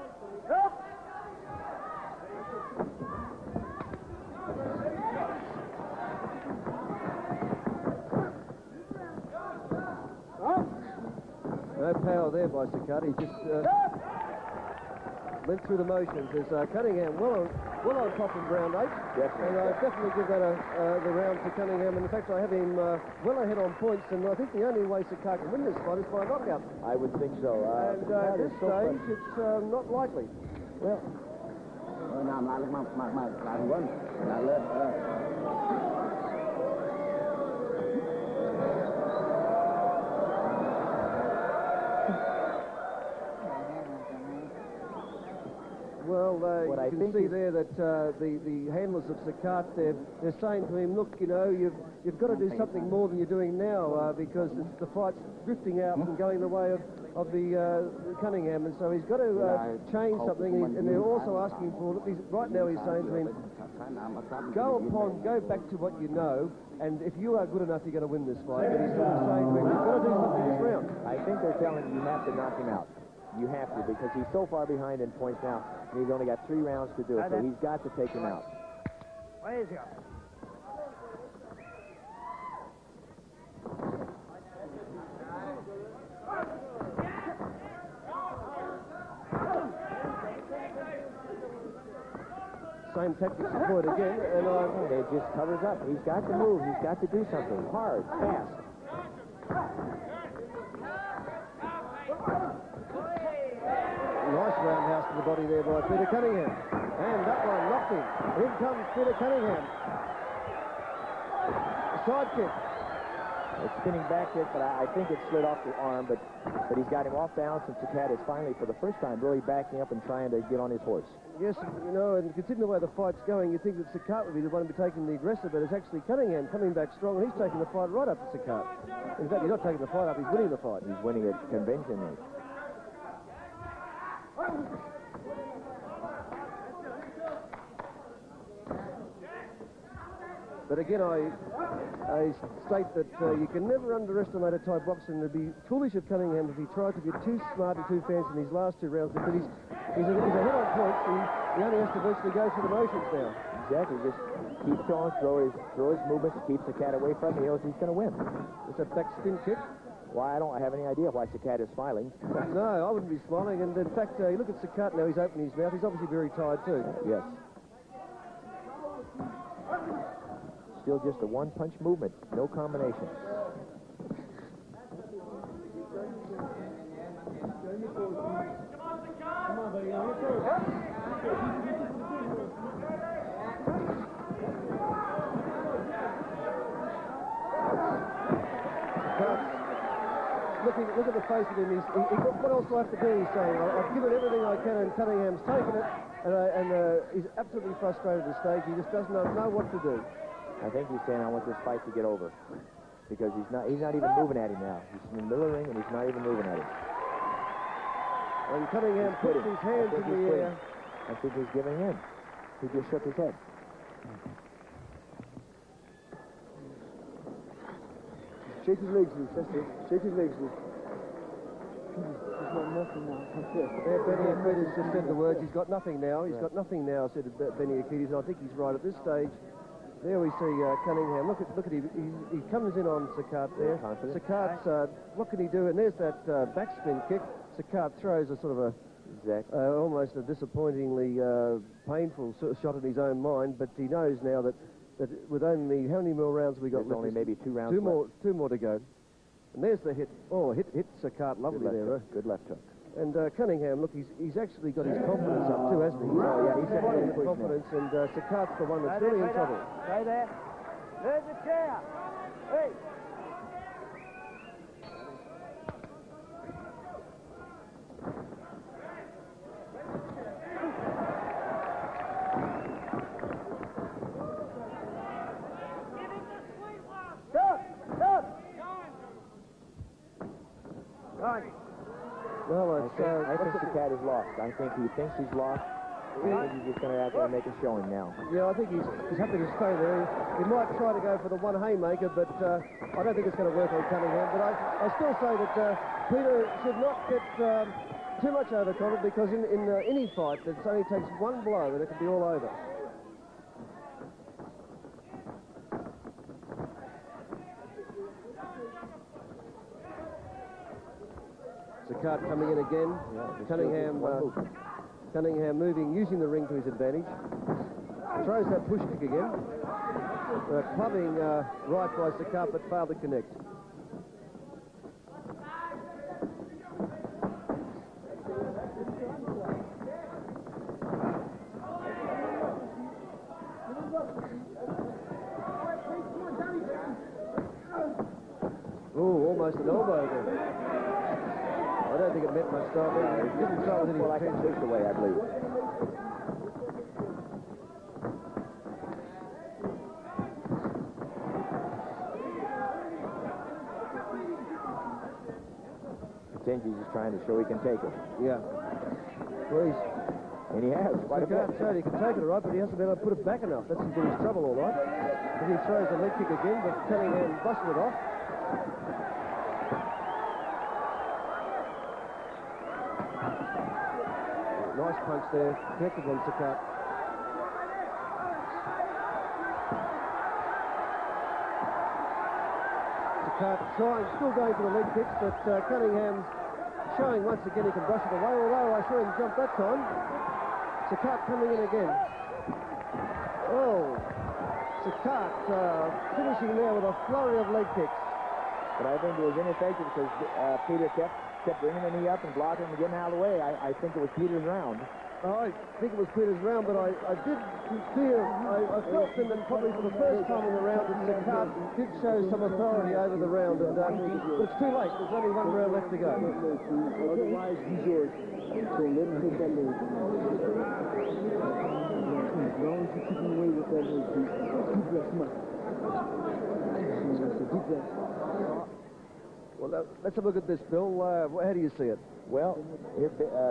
No power there by Sakad. He just went through the motions. There's Cunningham well on top in round 8. Definitely. And I definitely give that the round to Cunningham. And in fact, I have him well ahead on points. And I think the only way Sakad can win this fight is by knockout. I would think so. And at this stage, it's not likely. Well, Well, you can see there that the handlers of Sakad, they're saying to him, look, you know, you've got to do something more than you're doing now because the fight's drifting out and going the way of the Cunningham, and so he's got to change something. And they're also asking for, right now he's saying to him, go back to what you know, and if you are good enough, you're going to win this fight. And he's sort of saying to him, you've got to do something this round. I think they're telling him you have to knock him out. You have to, because he's so far behind in points now, and he's only got 3 rounds to do it, so he's got to take him out. Where is he? Same tactics employed again, and it just covers up. He's got to move. He's got to do something hard, fast. Nice roundhouse to the body there by Peter Cunningham. And that one knocked him. In comes Peter Cunningham. A side kick. A spinning back kick, but I think it slid off the arm, but he's got him off balance, and Sakad is finally, for the first time, really backing up and trying to get on his horse. Yes, you know, and considering the way the fight's going, you'd think that Sakad would be the one to be taking the aggressor, but it's actually Cunningham coming back strong, and he's taking the fight right up to Sakad. In fact, he's not taking the fight up, he's winning the fight. He's winning it convincingly. But again, I state that you can never underestimate a Thai boxer, and it'd be foolish of Cunningham if he tried to get too smart and too fancy in these last 2 rounds, because he's ahead on points, and he only has to virtually go through the motions now. Exactly, just keep throwing, throw his movements, keeps the cat away from him, he knows he's going to win. It's a back spin kick. Why, I don't have any idea why Sakad is smiling. No, I wouldn't be smiling, and in fact, you look at Sakad now, he's opening his mouth, he's obviously very tired too. Yes. Still just a one-punch movement, no combinations. Look at the face of him. What else do I have to do? He's saying, I've given everything I can, and Cunningham's taken it, and he's absolutely frustrated at this stage. He just doesn't know what to do. I think he's saying, I want this fight to get over, because he's not even moving at him now. He's in the middle of the ring, and he's not even moving at him. And Cunningham puts his hands in the air. I think he's giving in. He just shook his head. Shake his legs loose, that's it. Shake his legs loose. He's got nothing now. That's it. There, Benny Akitas just said the words, he's got nothing now. He's got nothing now, said Benny Akitas, and I think he's right at this stage. There we see Cunningham. Look at him. He comes in on Sakad there. Sakad's, what can he do? And there's that backspin kick. Sakad throws a sort of almost a disappointingly painful sort of shot in his own mind, but he knows now that with only, how many more rounds have we got left? Only maybe 2 rounds left. Two more to go. And there's the hit. Oh, hit Sakad lovely there. Good left hook. And Cunningham, look, he's actually got his confidence up too, hasn't he? Oh, yeah, he's got his confidence, and Sakad's the one that's really in trouble. Stay there. There's the chair. Hey. Well, I think Sakad is lost. I think he thinks he's lost. I think he's just going to have to make a showing now. Yeah, I think he's happy to stay there. He might try to go for the one haymaker, but I don't think it's going to work on Cunningham. But I still say that Peter should not get too much overconfident, because in any fight, it only takes one blow and it can be all over. Sakad coming in again. Yeah, Cunningham moving, using the ring to his advantage. Throws that push kick again. Clubbing right by Sakad, but failed to connect. Oh, almost an elbow there. I don't think it meant much time. It didn't start with any pushed away, I believe. Petchyundee is trying to show he can take it. Yeah. Well, and he has. Quite a bit. He can take it, all right, but he hasn't been able to put it back enough. That's been his trouble, all right. And he throws the leg kick again, but Cunningham busted it off. Nice punch there, connected on Sakad. Sakad still going for the leg kicks, but Cunningham's showing once again he can brush it away, although I saw him jump that time. Sakad coming in again. Oh, Sakad finishing there with a flurry of leg kicks. But I think it was ineffective because Peter kept bringing the knee up and blocking him and getting out of the way. I think it was Peter's round. I think it was Peter's round, but I did feel, I felt them, and probably for the first time in the round, that Sakad did show some authority over the round, and, but it's too late. There's only one round left to go. Otherwise, he's yours. So let him take that leg. As long as you keep him away with that leg, please. Deep breath, come on. Deep breath. Well, let's have a look at this, Bill. How do you see it? Well,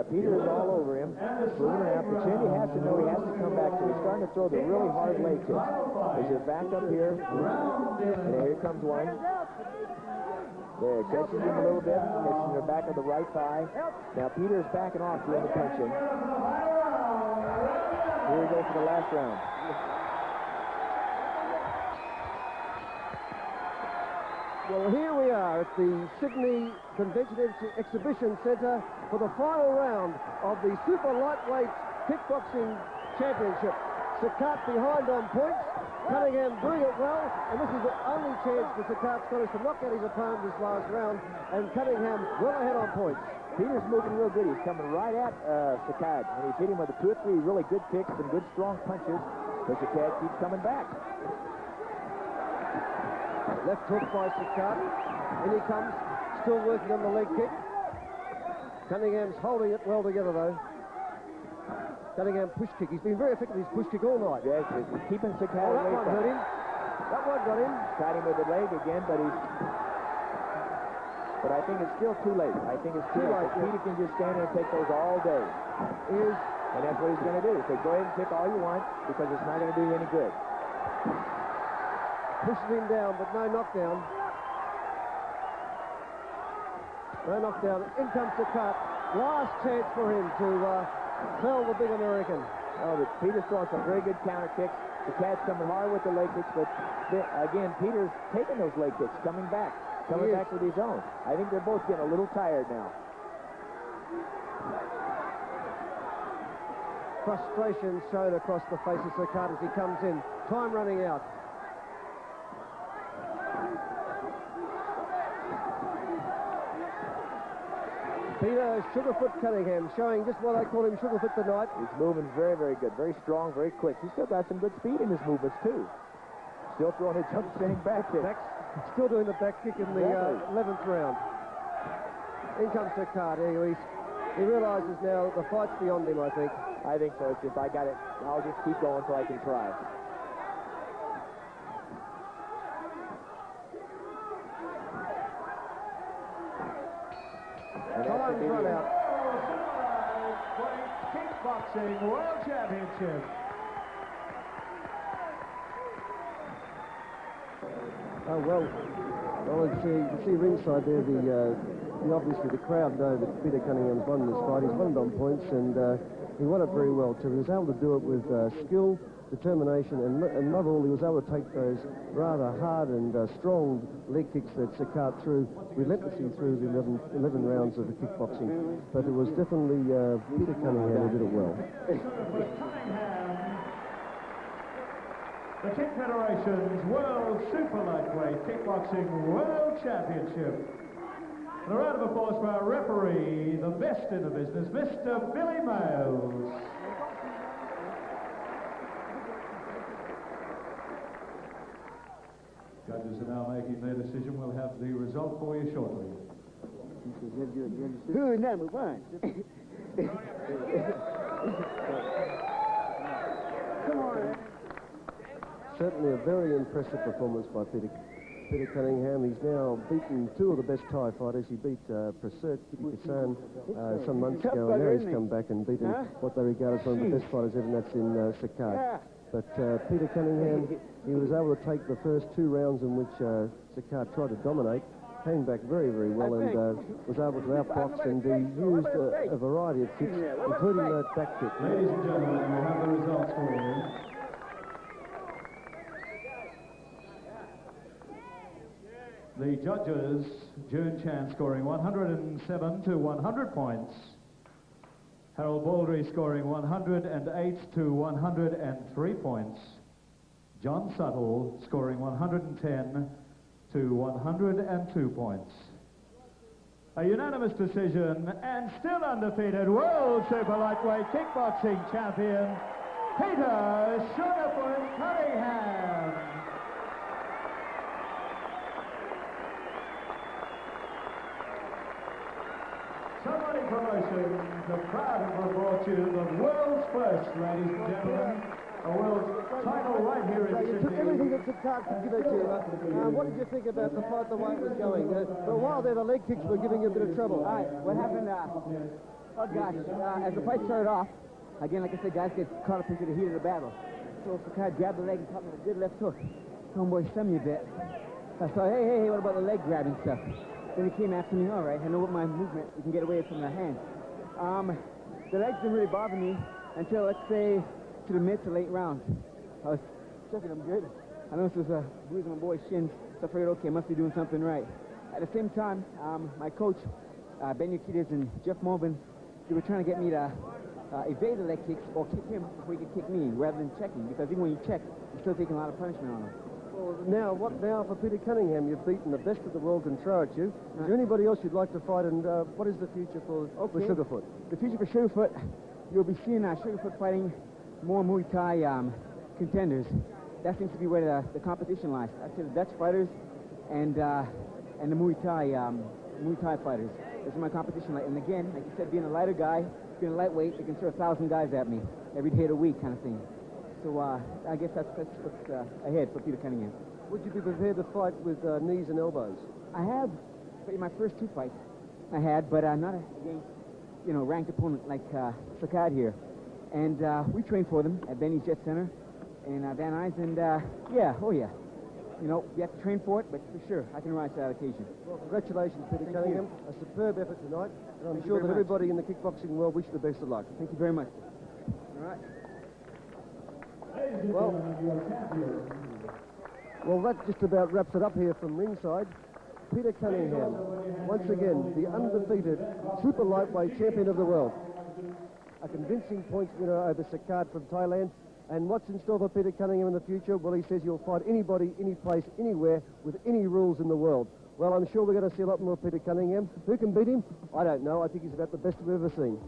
Peter is all over him. Moving around. Petchyundee has to know he has to come back. So he's starting to throw the really hard leg kicks. As you're back up here, and here comes one. There, catches him a little bit, catches the back of the right thigh. Now Peter is backing off doing the punching. Here we go for the last round. Well, here we are at the Sydney Convention Exhibition Centre for the final round of the Super Lightweight Kickboxing Championship. Sakad behind on points, Cunningham doing it well, and this is the only chance for Sakad Scottish to knock out his opponent this last round, and Cunningham well ahead on points. Peter's moving real good. He's coming right at Sakad, and he's hit him with 2 or 3 really good kicks and good strong punches, but Sakad keeps coming back. Left hook by Sakad. In he comes, still working on the leg kick. Cunningham's holding it well together, though. Cunningham push kick. He's been very effective with his push kick all night. Yes, he's keeping Sakad that away one from hurt him. him. That one got him. Caught him with the leg again, but he's... But I think it's still too late. I think it's too late. Peter can just stand there and take those all day. And that's what he's going to do. So go ahead and kick all you want, because it's not going to do you any good. Pushes him down, but no knockdown. No knockdown. In comes Sakad. Last chance for him to fell the big American. Oh, but Peter's throwing some very good counter kicks. Sakad's coming hard with the leg kicks, but again, Peter's taking those leg kicks, coming back with his own. I think they're both getting a little tired now. Frustration shown across the face of Sakad as he comes in. Time running out. Peter Sugarfoot Cunningham showing just what I call him Sugarfoot tonight. He's moving very, very good. Very strong, very quick. He's still got some good speed in his movements, too. Still throwing a jump spinning back kick. Still doing the back kick in the 11th round. In comes Sakad. He realizes now that the fight's beyond him, I think. I think so. It's just, I got it. I'll just keep going until I can try. Time's run out. Kickboxing World Championship. Oh, well, you can see ringside there, obviously the crowd know that Peter Cunningham's won this fight. He's won it on points, and he won it very well too. He was able to do it with skill, determination, and above all, he was able to take those rather hard and strong leg kicks that Sakad threw relentlessly through the 11 rounds of the kickboxing. But it was definitely Peter Cunningham who did it well. The Kick Federation's World Super Lightweight Kickboxing World Championship. And a round of applause for our referee, the best in the business, Mr. Billy Miles. Judges are now making their decision. We'll have the result for you shortly. Good, number one. Come on. Certainly a very impressive performance by Peter Cunningham. He's now beaten 2 of the best Thai fighters. He beat Prasert Kitty-Kasan some months ago, and now he's come back and beaten what they regard as one of the best fighters ever, and that's in Sakad. But Peter Cunningham, he was able to take the first 2 rounds in which Sakad tried to dominate, came back very, very well, and was able to outbox, and he used a variety of kicks, including that back kick. Ladies and gentlemen, we have the results for you. The judges, June Chan scoring 107 to 100 points. Harold Baldry scoring 108 to 103 points. John Suttle scoring 110 to 102 points. a unanimous decision, and still undefeated World Super Lightweight Kickboxing Champion, Peter Sugarfoot Cunningham. Somebody Promotions, the proud to report you the world's first, ladies and gentlemen, a world title right here in Sydney. You took everything that Sakad could give it to you. What did you think about the fight, the way it was going? For a while there, the leg kicks were giving you a bit of trouble. All right, what happened? Oh gosh, as the fight started off, again, like I said, guys get caught up into the heat of the battle. So Sakad grabbed the leg and caught me with a good left hook. Homeboy stung me a bit. I thought, hey, what about the leg grabbing stuff? Then he came after me. All right, I know what my movement, you can get away from the hand. The legs didn't really bother me until, let's say, to the mid to late rounds. I was checking them good. I noticed it was bruising my boy's shins, so I figured, okay, I must be doing something right. At the same time, my coach, Ben Yukides and Jeff Morvan, they were trying to get me to evade the leg kicks or kick him before he could kick me, rather than checking, because even when you check, you're still taking a lot of punishment on him. Well, what now for Peter Cunningham? You've beaten the best of the world can throw at you. Is there anybody else you'd like to fight, and what is the future for Sugarfoot? The future for Sugarfoot, you'll be seeing Sugarfoot fighting more Muay Thai contenders. That seems to be where the competition lies. I'd say the Dutch fighters and the Muay Thai fighters. This is my competition. And again, like you said, being a lighter guy, being a lightweight, they can throw 1,000 guys at me every day of the week, kind of thing. So I guess that's what's ahead for Peter Cunningham. Would you be prepared to fight with knees and elbows? I have, but in my first two fights, I had, but not against, ranked opponent like Sakad here. And we trained for them at Benny's Jet Center in Van Nuys, and yeah. You have to train for it, but for sure, I can rise to that occasion. Well, congratulations, Peter Cunningham. A superb effort tonight, and I'm sure that everybody in the kickboxing world wish you the best of luck. Thank you very much. All right. Well, that just about wraps it up here from ringside. Peter Cunningham, once again, the undefeated super lightweight champion of the world. A convincing points winner over Sakad from Thailand. And what's in store for Peter Cunningham in the future? Well, he says he'll fight anybody, any place, anywhere, with any rules in the world. Well, I'm sure we're going to see a lot more of Peter Cunningham. Who can beat him? I don't know. I think he's about the best we've ever seen.